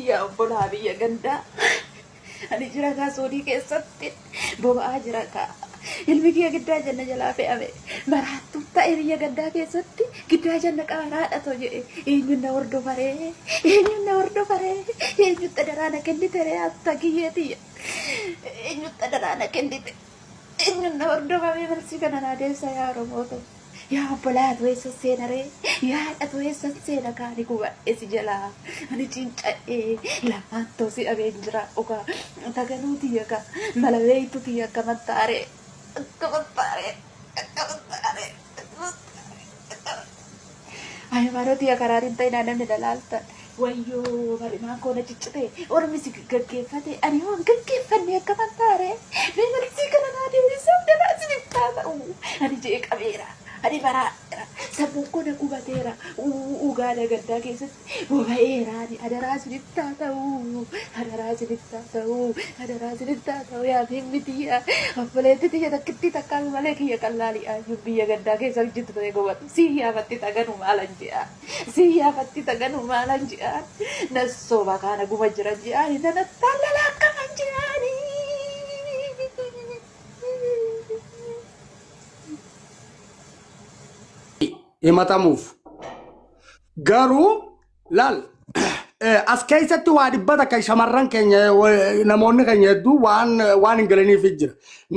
يا أبونا بيا جندا أنا جرا سوري كيست بابا جرا ilmi giddaa janna jalaa fe'ame maraattu ta'e biyya gaddaa keessatti giddaa janna qaaraadha too jedhe eenyuun na hordofaree eenyutti daraana kennitere akka kiyyeetiyya eenyutti daraana kennite eenyuun na hordofame barsi kana naa deemsa yaa Oromoota yaa obbolaatu eessa seenaree yaadhatu eessa seena kaani kubadhe si jalaa ani cinca'ee lamaantoo si abeen jira ogaa tagaluutiyya ka malaweeytutiyya akka mattaaree ay maroti ya kararin tay nanam ni dalalta wayo bari ma ko na ciccite or mi sig gaggefate ani on gaggefane kamantare me bari sig kana na di sam de na sinipta ani je kabera ani bara sabu ko na kubatera uga da gadda keset ugaera ni adara sinipta ya bimitiya apalete tiya takti takal male kiya kallali ayu biya gadda ke saljit to ego wat siya patti taganu malanja naso bakana gumajra jiani na talala kamanjani himatamuuf garuu laal as keessatti waa dhibbata kan shamarran keenya namoonni keenya hedduu waan hin galaniif jira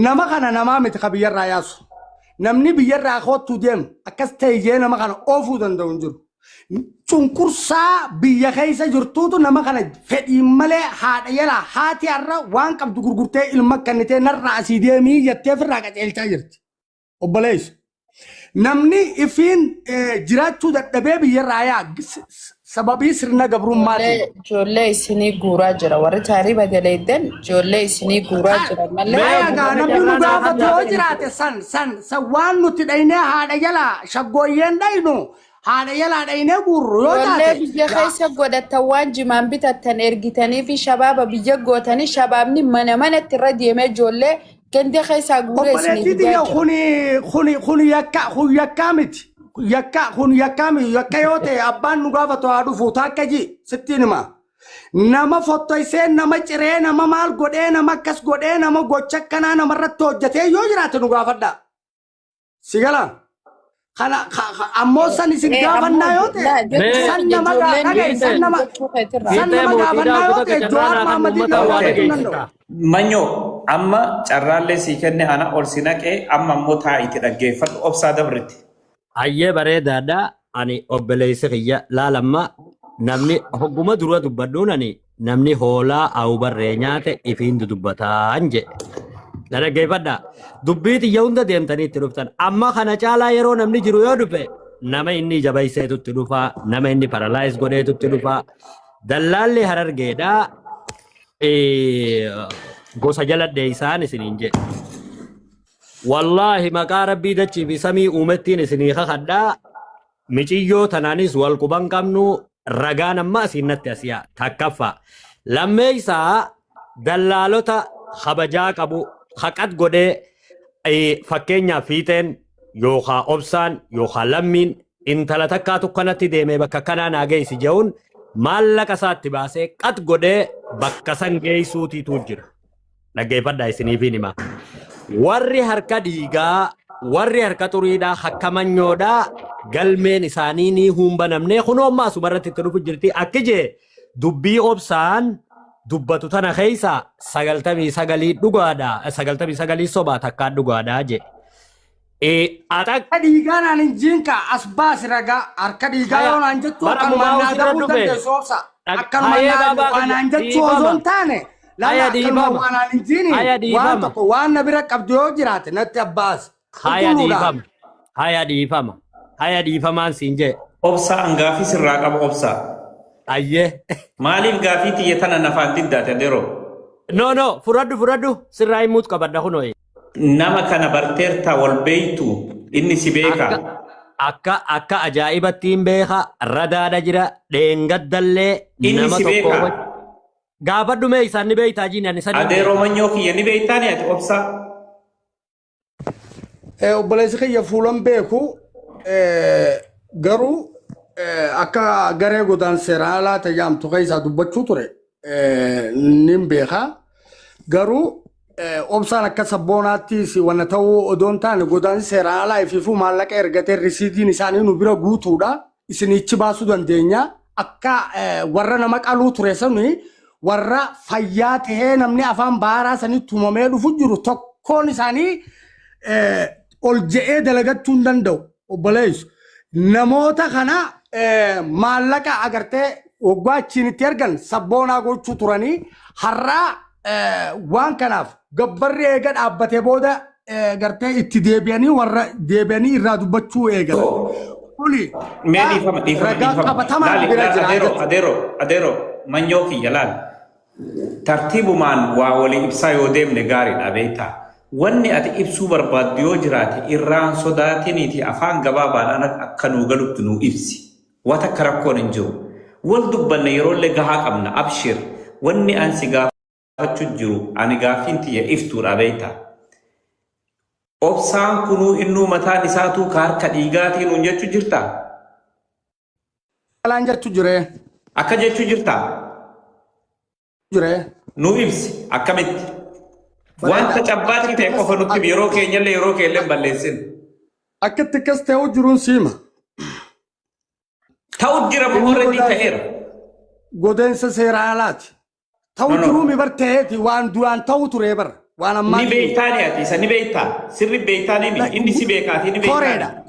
nama kana namaa miti ka biyyarraa yaasu namni biyyarraa kootu deemu akkas ta'ee nama kana oofuu danda'u hin jiru cunqursaa biyya keessa jirtuutu nama kana fedhii malee haadha yalaa haati har'a waan qabdu gurgurtee ilma kennitee narraa asii deemii jettee ofirraa qaceelchaa jirti obboleessu. namni ifiin jiraachuu dadhabee biyyarraa yaa sababii sirna gabrummaati. Ijoollee isinii guuraa jira warri taarii bagaleeddan ijoollee isinii guuraa jira malee. Meegaa namni nu gaafatu yoo jiraate san waan nuti dhaynee haadha jalaa shaggooyyeen dhaynu haadha jalaa dhaynee guurru yoo taate. Ijoollee biyya keessa godhatan waan jimaan bitattan ergitanii fi shabaaba biyya gootanii shabaabni manatti irra deemee ijoollee كنت خيسا قولي خوني يكا يوتي أبان نغافة توادو فوتاكا جي ستين ما نما فوتويسين نما چرين نما مال قدين نما كس قدين نما قوچكنا نما رتو جتي يوجرات نغافة دا سيغلا خلا أمو سن سنغافة نايوتي سن نما غافة نايوتي جوار محمدين نايوتي Manyo amma carraalee sii kenne ana ol si naqee amma immoo taa'iti dhaggeeffadhu obsaa dabritti. Hayyee bareedaadha ani obboleessi kiyya laalamma namni hogguma dura dubbadhuun ani namni hoolaa awubarree nyaate ifiin dubbataan jedhe. Na dhaggeeffadha dubbii xiyya hunda deemtanii itti dhuftan amma kana caalaa yeroo namni jiru yoo dhufe nama inni jabayseetutti dhufaa nama inni paralaayis godheetutti dhufaa dallaalli harargeedhaa. gosa jaladhe isaan isiniin jedhe wallahi maqaa rabbii dachii fi samii uumettiin isinii kakadhaa miciyyoo tanaanis wal quban qabnu ragaan amma asinnatti asiyaa takkaffaa lammeeysaa dallaalota kabajaa qabu haqat godhee fakkeenyaaf fiixeen yookaa obsaan yookaa lammiin intala takkaa tukkanatti deemee bakka kanaa naageessi jehuun maallaqa isaatti baasee qat godhee bakka san geessuutiitu jira. Dhaggeeffadhaa isiniifin hima. Warri harka dhiigaa, warri harka xuriidhaa, hakka manyoodhaa galmeen isaanii ni humbanamnee kunoo ammaa sumarratti itti dhufu jirti. Akki jee dubbii obsaan dubbatu tana keessa 99 dhugaadhaa, 99 sobaa takkaan dhugaadhaa jee. Harka dhiigaa naan hin jiinka as baasi ragaa harka dhiigaa yoo naan jettu akkanumaan naa dabuu dandeessu obsa. Akkanumaan waan jechuu osoo hin taane laala akkanumaan waan hin jiini waan tokko waan na bira qabdu yoo jiraate natti abbaas. Haya dhiifamaan siin jee. Obsaa hangaafii sirraa qaba obsaa. Ayyee. Maaliif gaafii xiyya tana nafaan diddaate deroo? No furadhu sirraa himuut qabadha kunoo. Nama kana barteerta wal beeytu inni si beeka. Akka ajaa'ibattiin beeka radaadha jira dheengaddallee nama tokko. Gaafadhu mee isaan ni beeytaa jiin ani sadii. Adeeroo manyoo kiyya ni beeytaani ati obsaa. Obboleessi kiyya fuulan beeku garuu akka garee godaan seeraa laata jaamtu keessaa dubbachuu ture nin beeka garuu obsaan akka sabboonaatti si wanna ta'uu odoon taane godaan seeraa alaa ifiifuu maallaqa ergatee risiidiin isaanii nu bira guutuudha isinichi baasuu dandeenya akka warra nama qaluu ture suni warra fayyaa tahee namni afaan baaraa sanii tumamee dhufu jiru tokkoon isaanii ol je'ee dalagachuu hin danda'u obboleessu namoota kana maallaqa agartee waggaa achiin itti ergan sabboonaa gochuu turanii har'aa waan kanaaf gabbarri eega dhaabbatee booda gartee itti deebi'anii warra deebi'anii irraa dubbachuu eegan. Kuni ragaa qabatamaa bira jira. Adeero manyoo kiyya laal tartiibumaan waa walii ibsaa yoo deemne gaariidha beektaa. Wanni ati ibsuu barbaaddu yoo jiraate irraan sodaatiniiti afaan gabaabaadhaan akka nuu galutti nuu ibsi. Wata akka rakkoon hin jiru. Wal dubbanne yeroollee gahaa qabna abshir. Wanni an si gaafachuu jiru ani gaaffiin tiyya iftuudha beektaa. Obsaan kunuu innuu mataan isaatuu ka harka dhiigaatiin nuun jechuu jirtaa? Alaan jechuu jiree. Akka jechuu jirtaa? Jiree. Nuu ibsi akkamitti? Wanta cabbaatii ta'e qofa nutti yeroo keenyallee yeroo keellee balleessin. Akkatti akkas ta'uu jiruun siima. Ta'u jira moorranii ta'eera. Godeensa seeraa alaati. Ta'u jiruu mi bar ta'eeti waan duraan ta'u turee bara. Waan ammaa. Ni beektaa ni ati isa ni beektaa. Sirri beektaa ni inni si beekaati ni beektaa.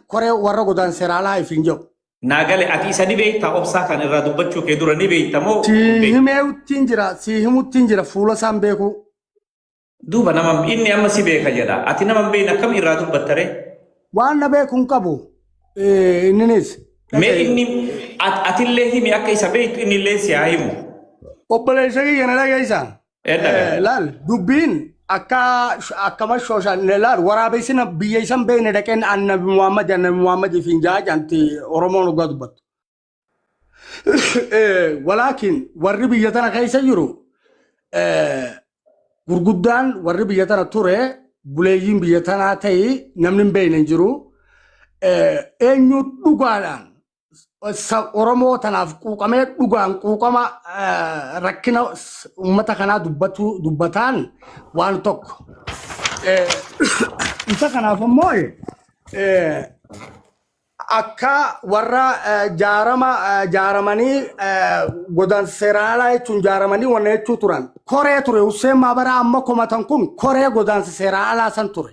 Koree warra godaan seeraa alaa ifin jiru. Naagale ati isa ni beektaa obsaa kan irraa dubbachuu kee dura ni beektaa moo? Si himuttiin jira fuula isaan beeku. Duuba nama inni amma si beeka jedha. Ati nama beekna akkam irraa dubbattare? Waan na beeku hin qabu. Inninis. Mee inni atillee himi akka isa beektu inni illee si haa himu. Obboleessa kiyya na dhageessaa. Laal dubbiin akkama shooshaan laal waraabessina biyya isan beekne dhaqeen annabi Muhammad ifin jaajanti Oromoon dhugaa dubbattu. Walaakin warri biyya tana keessa jiru gurguddaan warri biyya tana ture buleeyyiin biyya tanaa ta'e namni hin beekne jiru eenyu dhugaadhaan Oromoo tanaaf quuqamee dhugaan quuqama rakkina uummata kanaa dubbataan waan tokko. Isa kanaaf immoo akka warra jaaramanii godaan seeraa alaa jechuun jaaramanii wanna jechuu turan. Koree ture Hussein Maabaraa amma komatan kun koree godaansa seeraa alaa san ture.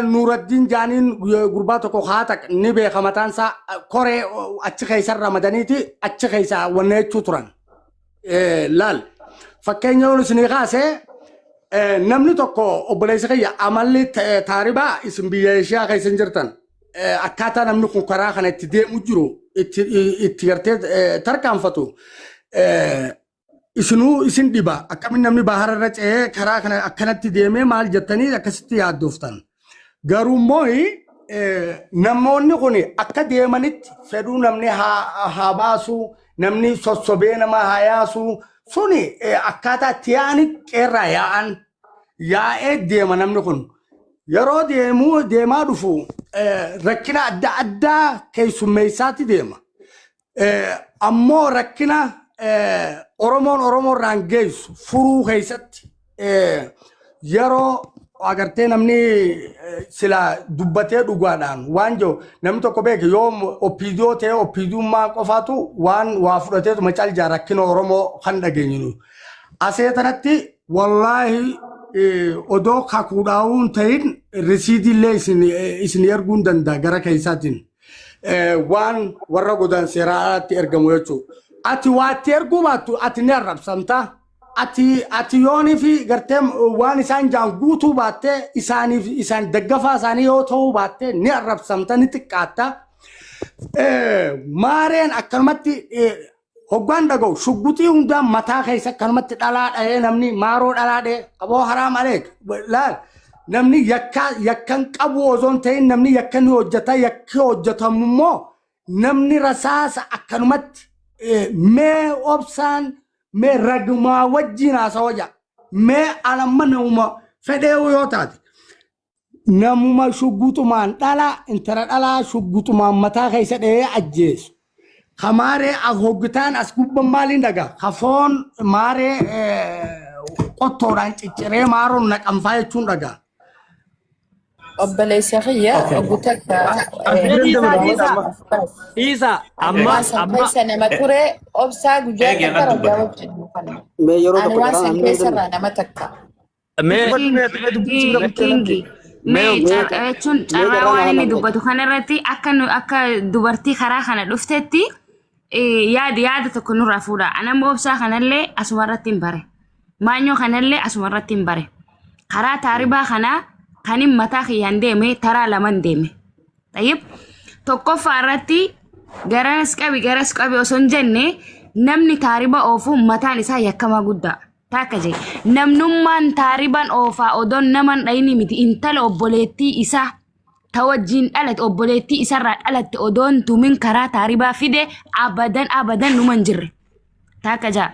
Nuuraddin Jaaniin gurbaa tokko haataq ni beeka mataan isaa koree achi keessan ramadaniiti achi keessaa wanna jechuu turan. Laal fakkeenya yoon isinii kaasee namni tokko obboleessa kiyya amalli taaribaa isin biyya ishee keessan jirtan akkaataa namni kun karaa kana itti deemu jiru itti gartee tarkaanfatu isinuu isin dhiba akkamiin namni bahararra ce'ee karaa kana akkanatti deemee maal jettanii akkasitti yaaddooftan. Garuu immoo namoonni kun akka deemanitti fedhuu namni haa baasu namni sossobee nama haa yaasu suni akkaataa itti yaa'anitti qeerraa yaa'ee deema namni kun. Yeroo deemaa dhufu rakkina adda addaa keessummeessaatti deema. Ammoo rakkina Oromoon irraan geessu furuu keessatti yeroo agartee namni sila dubbatee dhugaadhaan waan jiru namni tokko beeke yoo oppiidiyoo ta'e oppiidiyummaa qofaatu waan waa fudhateetu macaal jaa rakkina Oromoo kan dhageenyu. Asee tanatti wallaahi odoo kakuudhaa'uun ta'in risiidiillee isin erguun danda'a gara keessaatiin waan warra godaan seeraa alaatti ergamu jechuudha. Ati waatti erguu baattu ati ni arrabsamta. Ati yoonii fi gartee waan isaan jaan guutuu baattee isaan daggafaa isaanii yoo ta'uu baattee ni arrabsamta ni xiqqaatta. Maareen akkanumatti hoggaan dhaga'u shugguxii hundaan mataa keessa akkanumatti dhalaa dhahee namni maaroo dhalaa dhahee qaboo haraam aleek laal namni yakkan qabu osoo hin ta'in namni yakkan ni hojjeta yakki hojjetamu immoo namni rasaasa akkanumatti mee obsaan mee ragumaa wajjin haasawaa jaa mee alamma nauma fedhee yoo taate namuma shugguutumaan dhala intala dhalaa shugguutumaan mataa keessa dhahee ajjeesu. Kamaaree hoggitaan as gubbaan maaliin dhagaa? Kafoon maaree qottoodhaan cicciree maaroon naqamfaa jechuun dhagaa. obboleessa kiyya oggutakka Isa amma keessa nama ture obsaa guyyaa takka rabbiyaa wajjin kana. Ani waan san keessarraa nama takka. Kingi. Mee jechuun carraa waan inni dubbatu kanarratti akka dubartii karaa kana dhuftetti yaada tokko nurraa fuudha. Anammoo obsaa kanallee asumarratti hin bare. Maanyoo kanallee asumarratti hin bare. Karaa taaribaa kanaa kanin mataa kiyyaan deeme taraa laman deeme. Tayyib tokkoffaa irratti garas qabi osoo hin jenne namni taariba oofu mataan isaa yakkamaa guddaa. Taakka jee namnummaan taariban oofaa odoon naman dhayini miti intala obboleettii isaa ta wajjin dhalate obboleettii isarraa dhalatte odoon tumin karaa taaribaa fide abadan numan jirre. Taakka jaa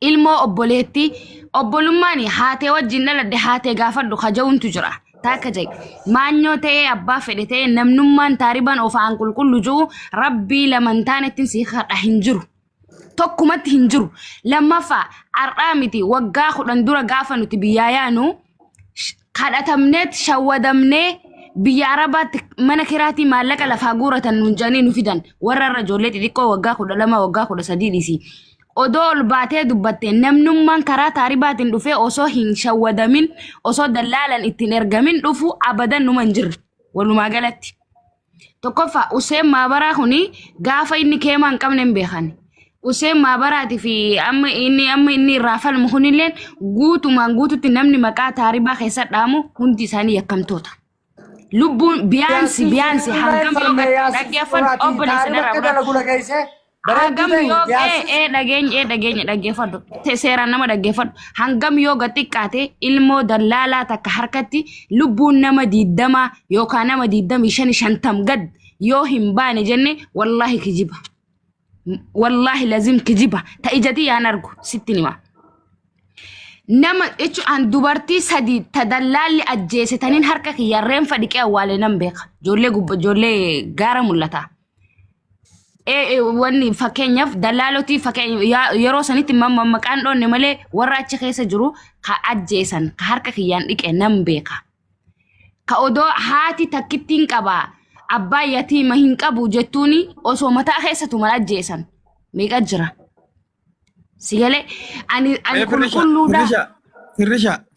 ilmoo obboleettii obbolummaani haatee wajjin dhaladde haatee gaafadhu kaja'untu jira. Taakka jee maanyoo ta'ee abbaa fedhe ta'ee namnummaan taariban oofaan qulqullu jiru rabbii lamantaanettiin sii kadha hin jiru. Tokkumatti hin jiru. Lammaffaa har'aa miti waggaa 10 dura gaafa nuti biyyaa yaanu kadhatamneet shawwadamnee biyya Arabaatti mana kiraatii maallaqa lafaa guuratan nuun jedhanii nu fidan. Warra irra ijoollee xixiqqoo waggaa 12 waggaa 13 dhiisi. Odoo ol baatee dubbatte namnummaan karaa taaribaatiin dhufee osoo hin shawwadamin osoo dallaalan ittiin ergamin dhufu abadan numa hin jirre. Walumaa galatti. Tokkoffaa Useen Maabaraa kuni gaafa inni keemaa hin qabne hin beekan. Useen Maabaraati fi amma inni irraa falmu kunilleen guututti namni maqaa taaribaa keessa dhaamu hundi isaanii yakkamtoota. Lubbuun biyaansi hangam dhaggeeffadhu obboleessa darabaa. Hangam yoo dhaggeeffadhu seeraan nama dhaggeeffadhu hangam yoo xiqqaate ilmoo dallaalaa takka harkatti lubbuun nama 20 yookaan nama 25 gad yoo hin baane jenne wallahi kijiba. Wallahi lazim kijiba ta ijati yaan argu sittinima nama jechuun dubartii sadii ta dallaalli ajjeese taniin harka kiyyarreen fadhiqee awwaale nan beeka ijoollee gaara mul'ata wanni fakkeenyaaf dallaalotii yeroo sanitti maqaan dhoonne malee warra achi keessa jiru ka ajjeesan ka harka kiyyaan dhiqe nan beeka ka odoo haati takkittiin qabaa abbaa yatiima hin qabu jettuuni osoo mataa keessatu mala ajjeesan meeqa jira sigalee ani qulqulluudha.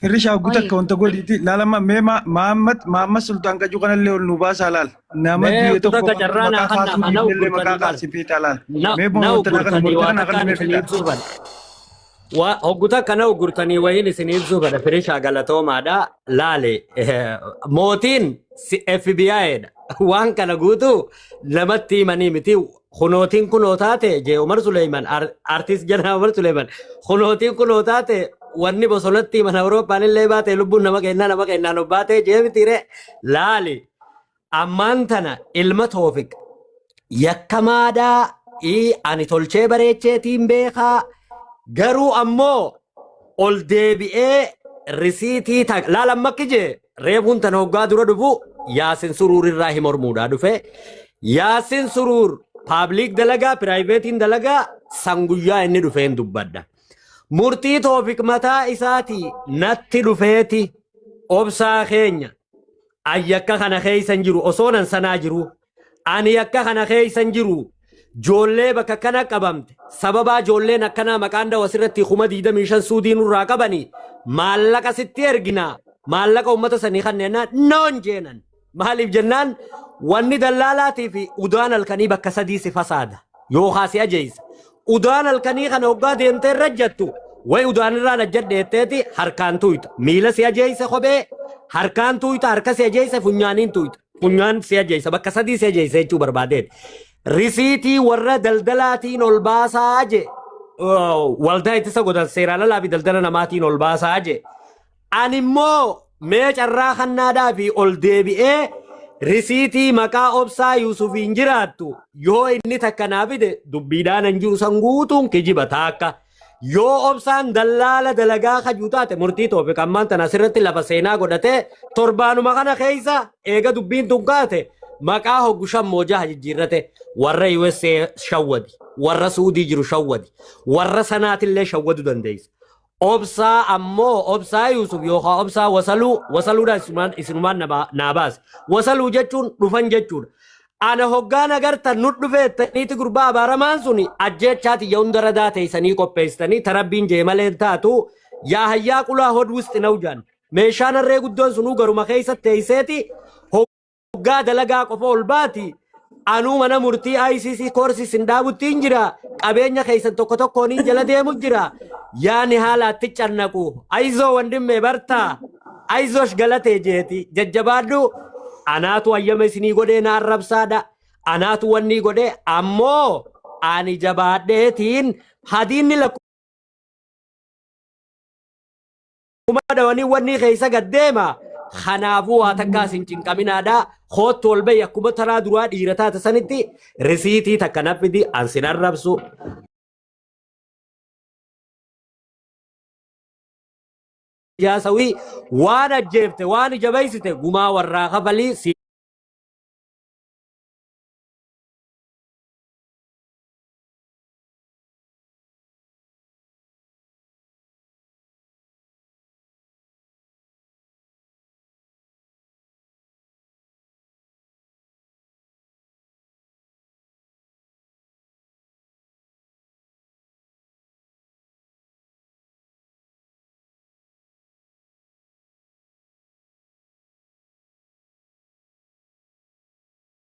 Firrisha guutakka wanta godhiiti laalama mee Maamad Sultaan Qajuu kanallee ol nu baasaa laal nama biyya tokko maqaa kaasuu illee maqaa kaasifiita laal mee boonota kana mee Hogguta kana gurtanii wayin isiniif zubada Firrisha galatoomaadha laale mootiin FBI waan kana guutu namatti himanii miti hunootiin kunoo taate jee Umar Suleyman artist jana Umar Suleyman hunootiin kunoo taate wanni bosonatti himan Awurooppaan illee baate lubbuun nama kennaan baate jee mitire laali ammaan tana ilma Toofiq yakkamaadhaa ani tolchee bareecheetiin beekaa garuu ammoo ol deebi'ee risiitii laalammakki jee reebuun tana hoggaa dura dhufu Yaasin Suruur irraa himormuudhaa dhufe Yaasin Suruur paabliik dalagaa piraayiveetiin dalagaa sanguyyaa inni dhufeen dubbadda murtii Toofiq mataa isaati natti dhufeeti obsaa keenya ayyakka kana keeysan jiru osoonan sanaa jiru ani yakka kana keeysan jiru joollee bakka kana qabamte sababaa joolleen akkanaa maqaan dawasirratti 25 suudiin irraa qabanii maallaqa sitti erginaa maallaqa ummata sanii kanneenaa noon jeenan maaliif jennaan wanni dallaalaatii fi udaan halkanii bakka sadii si fasaada yookaan si ajeessa udaan halkanii kana hoggaa deemtee rajjattu way udaan irraa najjadheetteeti harkaan tuyta miila si ajeessa kophee harkaan tuyta harka si ajeessa funyaaniin tuyta funyaan si ajeessa bakka sadii si ajeessa jechuu barbaadeeti. Risiitii warra daldalaatiin ol baasaa je waldaa ittisa godhan seeraan alaa fi daldala namaatiin ol baasaa je animmoo mee carraa kannaadhaa fi ol deebi'ee risiitii maqaa obsaa Yuusufiin jiraattu yoo inni takka naa fide dubbiidhaan hin jiru san guutuun kijiba taakka yoo obsaan dallaala dalagaa kajuutaate murtii toofe kammaan tana asirratti lafa seenaa godhate torbaanuma kana keessa eega dubbiin tunkaate maqaa hoggu shammoojaa jijjiirrate warra USA shawwadi warra Suudii jiru shawwadi warra sanaatillee shawwadu dandeessa. Obsaa ammoo obsaa Yusuf yookaan obsaa wasaluudhaan isinumaan naa baase. Wasaluu jechuun dhufan jechuudha. Ana hoggaan agartan nu dhufeettaniiti gurbaa abaaramaan suni ajjeechaati yaa hundara daateessanii qopheessitanii tarabbiin jee malee taatu yaa hayyaa qulaa hod wusti nawjaan meeshaan harree guddoon sunuu garuma keessatti teesseeti hoggaa dalagaa qofa ol baati. Anuu mana murtii ICC koorsis hin dhaabuttiin jira qabeenya keessan tokko tokkoon jala deemu jira yaani haalaatti cannaqu ayizoo wandimmee bartaa ayizoosh galatee jeeti jajjabaadhu. Anaatu ayyama isinii godhee na arrabsaadha. Anaatu wanni godhee ammoo ani jabaadheetiin hadiinni lakkuma dhawanii wanni keessa gaddeema. Kanaafuu haa takkaa isin cinqaminaadha. Hoottu ol bahi akkuma taraa duraa dhiira taate sanitti risiitii takka naffidi ansin arrabsu. Yaasawii waan ajjeefte waan jabeessite gumaa warraa kafalii